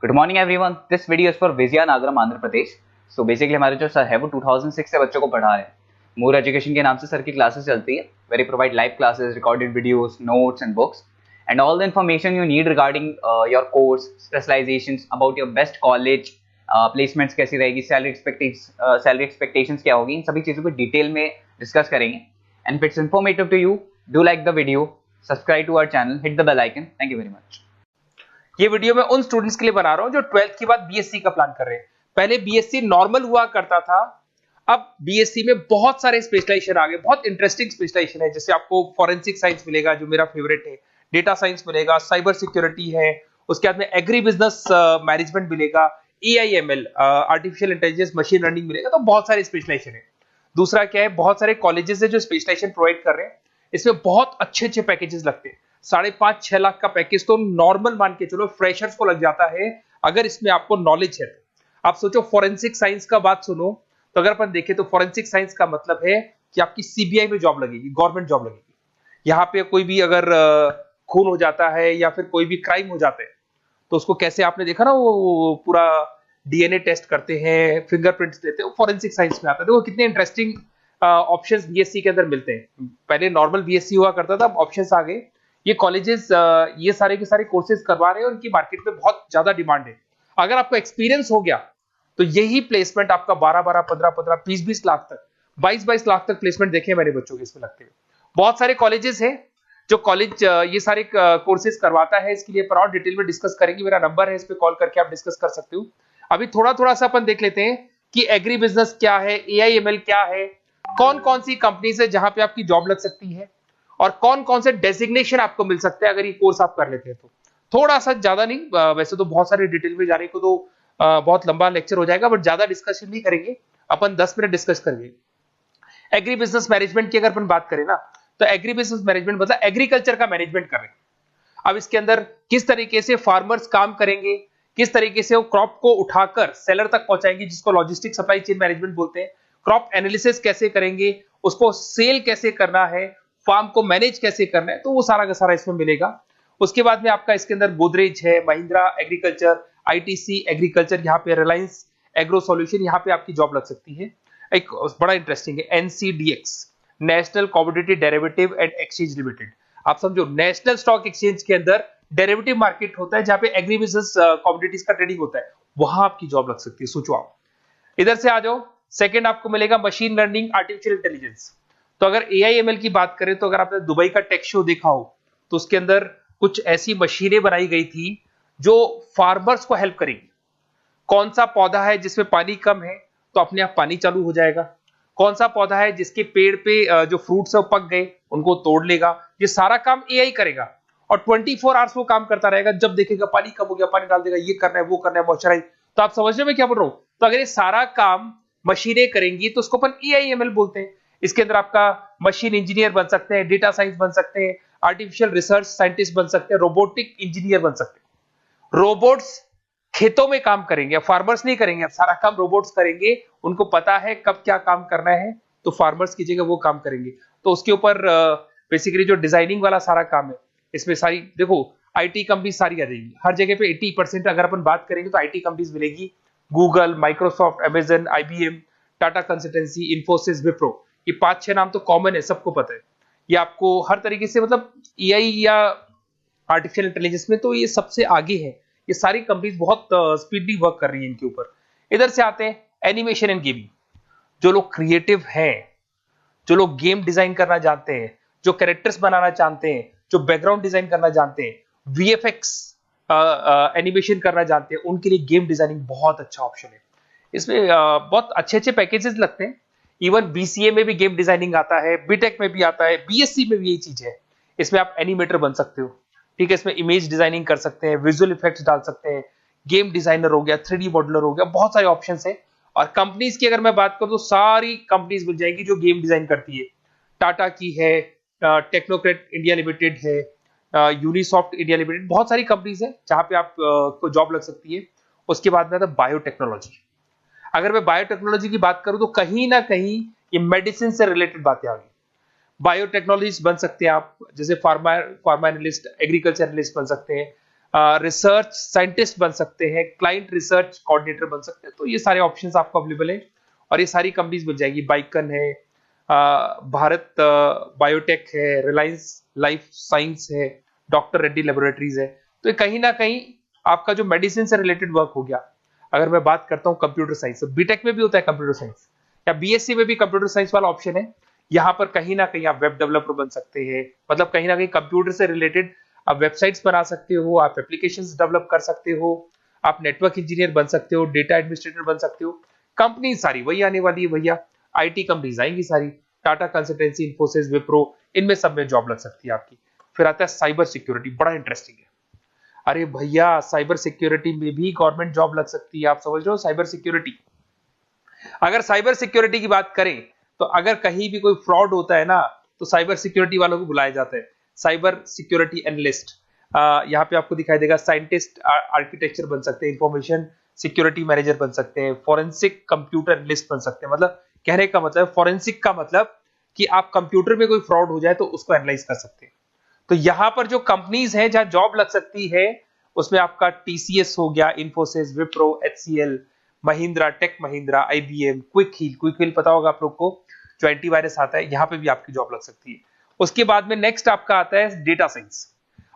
Good morning everyone. This video is for Vizianagaram Andhra Pradesh. So basically हमारे जो sir है वो 2006 से बच्चों को पढ़ा रहे हैं। मोर एजुकेशन के नाम से सर की क्लासेस चलती है, very provide live classes, recorded videos, notes and books and all the information you need regarding your course, specialisations, about your best college, placements कैसी रहेगी, सैलरी एक्सपेक्टेशंस क्या होगी, इन सभी चीज़ों को डिटेल में डिस्कस करेंगे। And if it's informative to you, do like the video, subscribe to our channel, hit the bell icon. Thank you very much. ये वीडियो मैं उन स्टूडेंट्स के लिए बना रहा हूं जो 12th के बाद बीएससी का प्लान कर रहे हैं। पहले बीएससी नॉर्मल हुआ करता था, अब बीएससी में बहुत सारे स्पेशलाइजेशन आ गए, बहुत इंटरेस्टिंग स्पेशलाइजेशन है। जैसे आपको फॉरेंसिक साइंस मिलेगा जो मेरा फेवरेट है, डेटा साइंस मिलेगा, साइबर सिक्योरिटी है, उसके बाद में एग्री बिजनेस मैनेजमेंट मिलेगा, AIML artificial intelligence, machine learning मिलेगा। तो बहुत सारे स्पेशलाइजेशन है। दूसरा क्या है, बहुत सारे कॉलेजेस है जो स्पेशलाइजेशन प्रोवाइड कर रहे हैं। इसमें बहुत अच्छे अच्छे पैकेजेस लगते हैं। 5.5-6 लाख का पैकेज तो नॉर्मल मान के चलो फ्रेशर्स को लग जाता है, अगर इसमें आपको नॉलेज है तो। आप सोचो फॉरेंसिक साइंस का बात सुनो, तो अगर अपन देखें तो फॉरेंसिक साइंस का मतलब है कि आपकी सीबीआई में जॉब लगेगी, गवर्नमेंट जॉब लगेगी। यहाँ पे कोई भी अगर खून हो जाता है या फिर कोई भी क्राइम हो जाता है तो उसको कैसे, आपने देखा ना वो पूरा डीएनए टेस्ट करते हैं, फिंगरप्रिंट्स लेते हैं, वो फॉरेंसिक साइंस में आता है। देखो कितने इंटरेस्टिंग ऑप्शंस बीएससी के अंदर मिलते हैं। पहले नॉर्मल बीएससी हुआ करता था, अब ऑप्शंस आ गए। ये कॉलेजेस ये सारे के सारे कोर्सेज करवा रहे हैं, उनकी मार्केट में बहुत ज्यादा डिमांड है। अगर आपको एक्सपीरियंस हो गया तो यही प्लेसमेंट आपका 12-12, 15-15, 20-20 लाख तक, 22-22 लाख तक प्लेसमेंट देखे मैंने बच्चों के इसमें लगते हुए। बहुत सारे कॉलेजेस हैं जो कॉलेज ये सारे कोर्सेज करवाता है। इसके लिए पर और डिटेल में डिस्कस करेंगे। मेरा नंबर है, इस पे कॉल करके आप डिस्कस कर सकते हो। अभी थोड़ा थोड़ा सा अपन देख लेते हैं कि एग्री बिजनेस क्या है, एआईएमएल क्या है, कौन कौन सी कंपनीज है जहां पे आपकी जॉब लग सकती है, और कौन कौन से डेजिग्नेशन आपको मिल सकते हैं अगर ये कोर्स आप कर लेते हैं तो। थोड़ा सा, ज्यादा नहीं, वैसे तो बहुत सारे डिटेल में जाने को तो बहुत लंबा लेक्चर हो जाएगा, बट ज्यादा डिस्कशन नहीं करेंगे, अपन 10 मिनट डिस्कस करेंगे। एग्री बिजनेस मैनेजमेंट की अगर अपन बात करें ना, तो एग्री बिजनेस मैनेजमेंट मतलब एग्रीकल्चर का मैनेजमेंट कर रहे हैं। अब इसके अंदर किस तरीके से फार्मर्स काम करेंगे, किस तरीके से वो क्रॉप को उठाकर सेलर तक पहुंचाएंगे, जिसको लॉजिस्टिक सप्लाई चेन मैनेजमेंट बोलते हैं। क्रॉप एनालिसिस कैसे करेंगे, उसको सेल कैसे करना है, फार्म को मैनेज कैसे करना है, तो वो सारा का सारा इसमें मिलेगा। उसके बाद में आपका इसके अंदर गोदरेज है, महिंद्रा एग्रीकल्चर, आईटीसी एग्रीकल्चर, यहाँ पे रिलायंस एग्रो सॉल्यूशन, यहाँ पे आपकी जॉब लग सकती है। एक बड़ा इंटरेस्टिंग है NCDEX, national commodity derivative and exchange limited. आप समझो, नेशनल स्टॉक एक्सचेंज के अंदर डेरिवेटिव मार्केट होता है जहां पे एग्री बिजनेस कमोडिटीज का ट्रेडिंग होता है, वहां आपकी जॉब लग सकती है। सोचो आप, इधर से आ जाओ। सेकंड आपको मिलेगा मशीन लर्निंग, आर्टिफिशियल इंटेलिजेंस। तो अगर एआईएमएल की बात करें तो अगर आपने दुबई का टेक शो देखा हो तो उसके अंदर कुछ ऐसी मशीनें बनाई गई थी जो फार्मर्स को हेल्प करेंगी। कौन सा पौधा है जिसमें पानी कम है तो अपने आप पानी चालू हो जाएगा, कौन सा पौधा है जिसके पेड़ पे जो फ्रूट्स है वो पक गए, उनको तोड़ लेगा। ये सारा काम एआई करेगा और 24 आवर्स वो काम करता रहेगा। जब देखेगा पानी कम हो गया, पानी डाल देगा, ये करना है, वो करना है, मॉइस्चराइज। तो आप समझ रहे हो मैं क्या बोल रहा हूं? तो अगर ये सारा काम मशीनें करेंगी तो उसको अपन एआईएमएल बोलते हैं। इसके अंदर आपका मशीन इंजीनियर बन सकते हैं, डेटा साइंस बन सकते हैं, आर्टिफिशियल रिसर्च साइंटिस्ट बन सकते हैं, रोबोटिक इंजीनियर बन सकते हैं। रोबोट्स खेतों में काम करेंगे, फार्मर्स नहीं करेंगे, अब सारा काम रोबोट्स करेंगे। उनको पता है कब क्या काम करना है, तो फार्मर्स की जगह वो काम करेंगे। तो उसके ऊपर बेसिकली जो डिजाइनिंग वाला सारा काम है, इसमें सारी देखो आईटी कंपनी सारी आ जाएगी। हर जगह पे 80% अगर अपन बात करेंगे तो आईटी कंपनीज मिलेगी। Google, Microsoft, Amazon, IBM, Tata consultancy, Infosys, Wipro, ये 5-6 नाम तो कॉमन है, सबको पता है। ये आपको हर तरीके से, मतलब एआई या आर्टिफिशियल इंटेलिजेंस में तो ये सबसे आगे है। ये सारी कंपनीज बहुत स्पीडली वर्क कर रही है इनके ऊपर। इधर से आते हैं एनिमेशन एंड गेमिंग। जो लोग क्रिएटिव हैं, जो लोग गेम डिजाइन करना जानते हैं, जो कैरेक्टर्स बनाना चाहते हैं, जो बैकग्राउंड डिजाइन करना जानते हैं, वीएफएक्स एनिमेशन करना जानते हैं, उनके लिए गेम डिजाइनिंग बहुत अच्छा ऑप्शन है। इसमें बहुत अच्छे अच्छे पैकेजेस लगते हैं। इवन बीसीए में भी गेम डिजाइनिंग आता है, बीटेक में भी आता है, बीएससी में भी यही चीज है। इसमें आप एनिमेटर बन सकते हो, ठीक है। इसमें इमेज डिजाइनिंग कर सकते हैं, विजुअल इफेक्ट्स डाल सकते हैं, गेम डिजाइनर हो गया, 3D मॉडलर हो गया, बहुत सारे ऑप्शंस हैं। और कंपनीज की अगर मैं बात करूं तो सारी कंपनीज मिल जाएगी जो गेम डिजाइन करती है। टाटा की है, टेक्नोक्रेट इंडिया लिमिटेड है, यूनिसॉफ्ट इंडिया लिमिटेड, बहुत सारी कंपनीज है जहां पे आप को जॉब लग सकती है। उसके बाद में आता है बायोटेक्नोलॉजी। अगर मैं बायोटेक्नोलॉजी की बात करूं तो कहीं ना कहीं ये मेडिसिन से रिलेटेड बातें आ गई। बायोटेक्नोलॉजिस्ट बन सकते हैं आप, जैसे फार्मा एनालिस्ट, एग्रीकल्चर एनालिस्ट बन सकते हैं, रिसर्च साइंटिस्ट बन सकते हैं, क्लाइंट रिसर्च कोऑर्डिनेटर बन सकते हैं। तो ये सारे ऑप्शंस आपको अवेलेबल है और ये सारी कंपनीज मिल जाएगी। बाइकन है, भारत बायोटेक है, रिलायंस लाइफ साइंस है, डॉक्टर रेड्डी लेबोरेटरीज है। तो कहीं ना कहीं आपका जो मेडिसिन से रिलेटेड वर्क हो गया। अगर मैं बात करता हूँ कंप्यूटर साइंस, बीटेक में भी होता है कंप्यूटर साइंस, या बीएससी में भी कंप्यूटर साइंस वाला ऑप्शन है। यहाँ पर कहीं ना कहीं आप वेब डेवलपर बन सकते हैं, मतलब कहीं ना कहीं कंप्यूटर से रिलेटेड आप वेबसाइट्स बना सकते हो, आप एप्लीकेशंस डेवलप कर सकते हो, आप नेटवर्क इंजीनियर बन सकते हो, डेटा एडमिनिस्ट्रेटर बन सकते हो। कंपनी सारी वही आने वाली है भैया, आईटी कंपनीज आएंगी सारी, टाटा कंसल्टेंसी, इन्फोसिस, विप्रो, इनमें सब में जॉब लग सकती है आपकी। फिर आता है साइबर सिक्योरिटी, बड़ा इंटरेस्टिंग है। अरे भैया साइबर सिक्योरिटी में भी गवर्नमेंट जॉब लग सकती है। आप समझ रहे हो साइबर सिक्योरिटी। अगर साइबर सिक्योरिटी की बात करें तो अगर कहीं भी कोई फ्रॉड होता है ना, तो साइबर सिक्योरिटी वालों को बुलाया जाता है, साइबर सिक्योरिटी एनालिस्ट। यहाँ पे आपको दिखाई देगा, साइंटिस्ट आर्किटेक्चर बन सकते हैं, इंफॉर्मेशन सिक्योरिटी मैनेजर बन सकते हैं, फॉरेंसिक कंप्यूटर एनालिस्ट बन सकते हैं। मतलब कहने का मतलब, फॉरेंसिक का मतलब कि आप कंप्यूटर में कोई फ्रॉड हो जाए तो उसको एनालाइज कर सकते हैं। तो यहां पर जो कंपनीज हैं जहां जॉब लग सकती है, उसमें आपका टीसीएस हो गया, इन्फोसिस, विप्रो, एचसीएल, महिंद्रा, टेक महिंद्रा, आईबीएम, क्विक हिल पता होगा आप लोग को, जो एंटीवायरस आता है, यहां पे भी आपकी जॉब लग सकती है। उसके बाद में नेक्स्ट आपका आता है डेटा साइंस।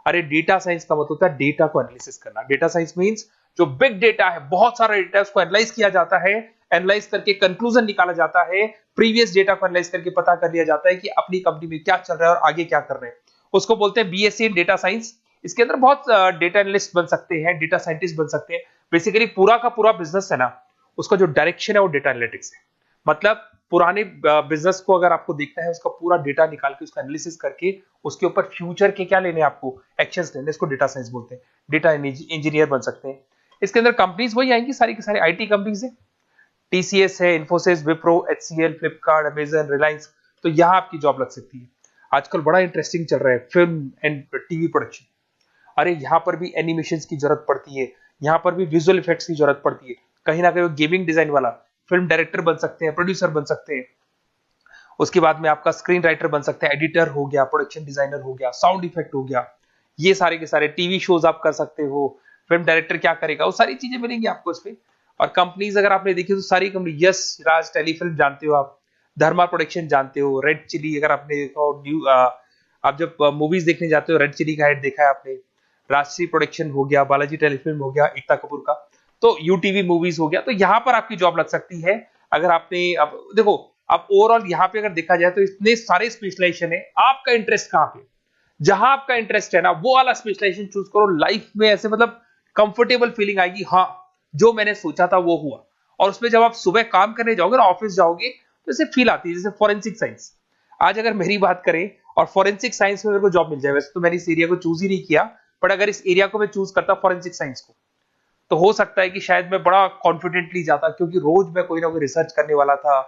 अरे डेटा साइंस का मतलब होता है डेटा को एनालिसिस करना। डेटा साइंस मींस जो बिग डेटा है, बहुत सारा डेटा है, उसको एनालाइज किया जाता है, एनालाइज करके कंक्लूजन निकाला जाता है, प्रीवियस डेटा को एनालाइज करके पता कर लिया जाता है कि अपनी कंपनी में क्या चल रहा है और आगे क्या कर रहे हैं। उसको बोलते हैं बीएससी इन डेटा साइंस। इसके अंदर बहुत डेटा एनालिस्ट बन सकते हैं, डेटा साइंटिस्ट बन सकते हैं। बेसिकली पूरा का पूरा बिजनेस है ना, उसका जो डायरेक्शन है वो डेटा एनालिटिक्स है। मतलब पुराने बिजनेस को अगर आपको देखना है, उसका पूरा डेटा निकाल के उसका एनालिसिस करके उसके ऊपर फ्यूचर के क्या लेने आपको एक्शंस लेने, इसको डेटा साइंस बोलते हैं। डेटा इंजीनियर बन सकते हैं। इसके अंदर कंपनीज वही आएंगी, सारी की सारी आईटी कंपनीज है, टीसीएस है, इन्फोसिस, विप्रो, एचसीएल, फ्लिपकार्ट, अमेजन, रिलायंस। तो यहां आपकी जॉब लग सकती है। आजकल बड़ा इंटरेस्टिंग चल रहा है फिल्म एंड टीवी प्रोडक्शन। अरे यहाँ पर भी एनिमेशन की जरूरत पड़ती है, यहाँ पर भी विजुअल इफेक्ट्स की जरूरत पड़ती है। कहीं ना कहीं गेमिंग डिजाइन वाला फिल्म डायरेक्टर बन सकते हैं, प्रोड्यूसर बन सकते हैं। उसके बाद में आपका स्क्रीन राइटर बन सकते हैं, एडिटर हो गया, प्रोडक्शन डिजाइनर हो गया, साउंड इफेक्ट हो गया। ये सारे के सारे टीवी शोज आप कर सकते हो। फिल्म डायरेक्टर क्या करेगा, वो सारी चीजें मिलेंगी आपको इसमें। और कंपनीज अगर आपने देखी तो सारी कंपनी, यस राज टेलीफिल्म जानते हो आप, धर्मा प्रोडक्शन जानते हो, रेड चिली अगर आपने देखा हो, न्यू आप जब मूवीज देखने जाते हो, रेड चिली का एड देखा है आपने, राजश्री प्रोडक्शन हो गया, बालाजी टेलीफिल्म हो गया, एकता कपूर का, तो यूटीवी मूवीज हो गया। तो यहाँ पर आपकी जॉब लग सकती है। अगर आपने, अब देखो, अब ओवरऑल यहाँ पे अगर देखा जाए तो इतने सारे स्पेशलाइजेशन है, आपका इंटरेस्ट कहाँ पे, जहां आपका इंटरेस्ट है ना, वो वाला स्पेशलाइजेशन चूज करो। लाइफ में ऐसे मतलब कंफर्टेबल फीलिंग आएगी, हाँ जो मैंने सोचा था वो हुआ। और उसमें जब आप सुबह काम करने जाओगे ना, ऑफिस जाओगे, तो ऐसे फील आती है जैसे फॉरेंसिक साइंस। आज अगर मेरी बात करें और फॉरेंसिक साइंस में मेरे को जॉब मिल जाए, वैसे तो मैंने इस एरिया को चूज ही नहीं किया, बट अगर इस एरिया को मैं चूज करता फॉरेंसिक साइंस को, तो हो सकता है कि शायद मैं बड़ा कॉन्फिडेंटली जाता, क्योंकि रोज मैं कोई ना कोई रिसर्च करने वाला था।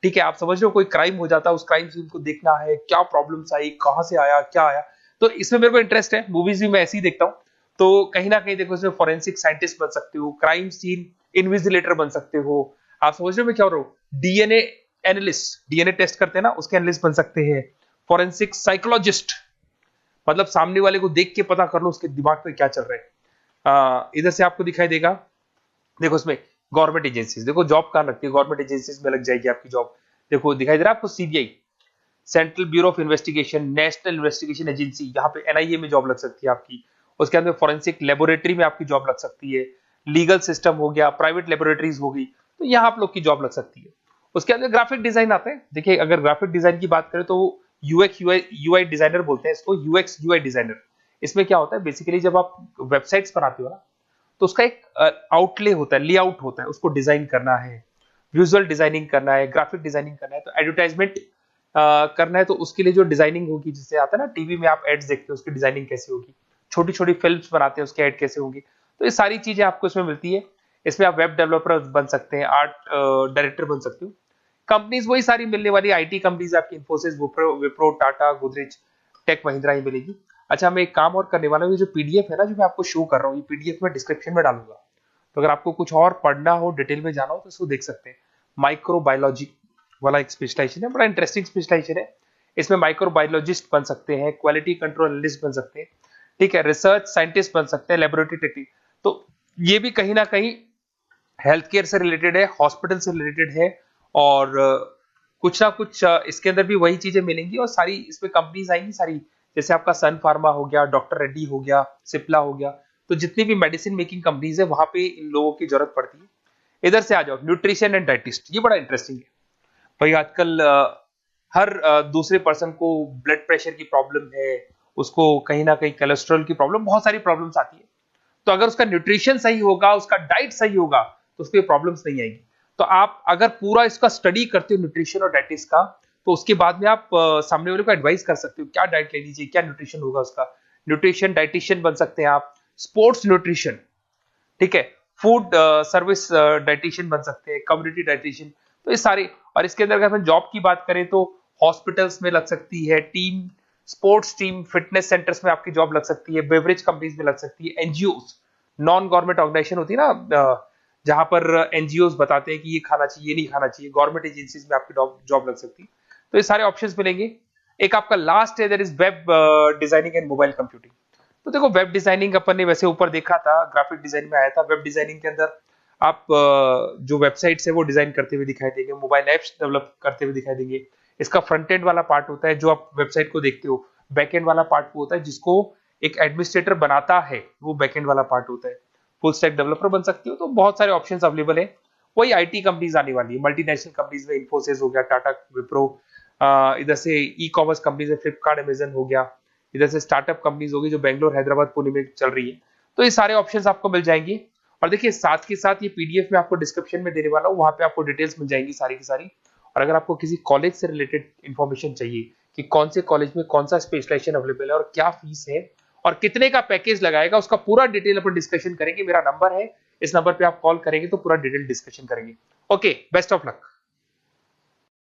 ठीक है, आप समझ रहे हो, कोई क्राइम हो जाता, उस क्राइम सीन को देखना है, क्या प्रॉब्लम्स आई, कहां से आया, क्या आया। तो इसमें मेरे को इंटरेस्ट है, मूवीज भी मैं ऐसे ही देखता हूँ। तो कहीं ना कहीं देखो, इसमें फॉरेंसिक साइंटिस्ट बन सकते हो, क्राइम सीन इन्विजिलेटर बन सकते हो। आप समझ रहे हो मैं क्या हो रहा हूँ, डीएनए एनालिस्ट, डीएनए टेस्ट करते हैं ना, उसके एनालिस्ट बन सकते हैं। फॉरेंसिक साइकोलॉजिस्ट, मतलब सामने वाले को देख के पता कर लो उसके दिमाग में क्या चल रहा है। इधर से आपको दिखाई देगा, देखो इसमें गवर्नमेंट एजेंसीज, देखो जॉब कहां लगती है, गवर्नमेंट एजेंसीज में लग जाएगी आपकी जॉब। देखो दिखाई दे रहा है आपको, CBI, central bureau of investigation, national investigation agency, यहाँ पे एनआईए में जॉब लग सकती है आपकी। उसके अंदर फॉरेंसिक लेबोरेटरी में आपकी जॉब लग सकती है। लीगल सिस्टम हो गया, प्राइवेट लेबोरेटरीज हो गई, तो यहाँ आप लोग की जॉब लग सकती है। उसके अंदर ग्राफिक डिजाइन आता है। देखिए अगर ग्राफिक डिजाइन की बात करें तो यूएक्स यूआई डिजाइनर बोलते हैं इसको, यूएक्स यूआई डिजाइनर। इसमें क्या होता है, बेसिकली जब आप वेबसाइट्स बनाते हो ना, तो उसका एक आउटले होता है, लेआउट होता है, उसको डिजाइन करना है, विजुअल डिजाइनिंग करना है, ग्राफिक डिजाइनिंग करना है, तो एडवर्टाइजमेंट करना है, तो उसके लिए जो डिजाइनिंग होगी, जिससे आता है ना टीवी में आप एड्स देखते हो, उसकी डिजाइनिंग कैसे होगी, छोटी छोटी फिल्म्स बनाते हैं उसके एड कैसे होंगे, तो ये सारी चीजें आपको इसमें मिलती है। इसमें आप वेब डेवलपर बन सकते हैं, आर्ट डायरेक्टर बन सकते हो। कंपनीज वही सारी मिलने वाली, आईटी कंपनीज आपकी, इन्फोसिस, विप्रो, टाटा, गोदरेज, टेक महिंद्रा ही मिलेगी। अच्छा, मैं एक काम और करने वाला हूँ, ये जो पीडीएफ है ना जो मैं आपको शो कर रहा हूँ, ये पीडीएफ में डिस्क्रिप्शन में डालूंगा, तो अगर आपको कुछ और पढ़ना हो, डिटेल में जाना हो, तो इसको देख सकते हैं। माइक्रोबायोलॉजी वाला एक स्पेशलाइजेशन है, बड़ा इंटरेस्टिंग स्पेशलाइजेशन है। इसमें माइक्रोबायोलॉजिस्ट बन सकते हैं, क्वालिटी कंट्रोल एनालिस्ट बन सकते हैं, ठीक है, रिसर्च साइंटिस्ट बन सकते हैं, लेबोरेटरी टेक्निक। तो ये भी कहीं ना कहीं हेल्थ केयर से रिलेटेड है, हॉस्पिटल से रिलेटेड है, और कुछ ना कुछ इसके अंदर भी वही चीजें मिलेंगी, और सारी इसमें कंपनीज आएंगी सारी, जैसे आपका सन फार्मा हो गया, डॉक्टर रेड्डी हो गया, सिप्ला हो गया। तो जितनी भी मेडिसिन मेकिंग कंपनीज है वहां पे इन लोगों की जरूरत पड़ती है। इधर से आ जाओ, न्यूट्रिशन एंड डाइटिस्ट, ये बड़ा इंटरेस्टिंग है भाई। आजकल हर दूसरे पर्सन को ब्लड प्रेशर की प्रॉब्लम है, उसको कहीं ना कहीं कोलेस्ट्रॉल की प्रॉब्लम, बहुत सारी प्रॉब्लम्स आती है। तो अगर उसका न्यूट्रिशन सही होगा, उसका डाइट सही होगा, तो उसको प्रॉब्लम्स नहीं आएगी। तो आप अगर पूरा इसका स्टडी करते हो न्यूट्रिशन और डाइटिस का, तो उसके बाद में आप सामने वाले को एडवाइस कर सकते हो क्या डाइट लेनी चाहिए, क्या न्यूट्रिशन होगा उसका। न्यूट्रिशन डाइटिशियन बन सकते हैं आप, स्पोर्ट्स न्यूट्रिशन, ठीक है, फूड सर्विस डाइटिशियन बन सकते हैं, कम्युनिटी डाइटिशियन। तो ये सारे, और इसके अंदर अगर हम जॉब की बात करें तो हॉस्पिटल्स में लग सकती है, team sports team fitness centres में आपकी जॉब लग सकती है, बेवरेज कंपनीज में लग सकती है, एनजीओस नॉन गवर्नमेंट ऑर्गेनाइजेशन होती है ना, जहां पर एनजीओस बताते हैं कि ये खाना चाहिए, ये नहीं खाना चाहिए, गवर्नमेंट एजेंसीज में आपकी जॉब लग सकती है। तो ये सारे ऑप्शंस मिलेंगे। एक आपका लास्ट है, there is web designing and mobile computing. तो देखो, वेब डिजाइनिंग अपन ने वैसे ऊपर देखा था, ग्राफिक डिजाइन में आया था। वेब डिजाइनिंग के अंदर आप जो वेबसाइट्स है वो डिजाइन करते हुए दिखाई देंगे, मोबाइल एप्स डेवलप करते हुए दिखाई देंगे। इसका फ्रंट एंड वाला पार्ट होता है जो आप वेबसाइट को देखते हो, बैक एंड वाला पार्ट वो होता है जिसको एक एडमिनिस्ट्रेटर बनाता है, वो बैक एंड वाला पार्ट होता है। फुल स्टैक डेवलपर बन सकते हो। तो बहुत सारे ऑप्शंस अवेलेबल है। वही आईटी कंपनीज आने वाली है, मल्टीनेशनल कंपनीज में इन्फोसिस हो गया, टाटा, विप्रो, इधर से ई कॉमर्स कंपनीज में फ्लिपकार्ट, अमेजन हो गया, इधर से स्टार्टअप कंपनीज होगी जो बेंगलोर, हैदराबाद, पुणे में चल रही है। तो ये सारे ऑप्शंस आपको मिल जाएंगे। और देखिए, साथ के साथ ये पीडीएफ में आपको डिस्क्रिप्शन में देने वाला हूँ, वहां पे आपको डिटेल्स मिल जाएंगी सारी की सारी। और अगर आपको किसी कॉलेज से रिलेटेड इंफॉर्मेशन चाहिए कि कौन से कॉलेज में कौन सा स्पेशलाइजेशन अवेलेबल है और क्या फीस है और कितने का पैकेज लगाएगा, उसका पूरा डिटेल अपन डिस्कशन करेंगे। मेरा नंबर है, इस नंबर पे आप कॉल करेंगे तो पूरा डिटेल डिस्कशन करेंगे। Okay, best of luck.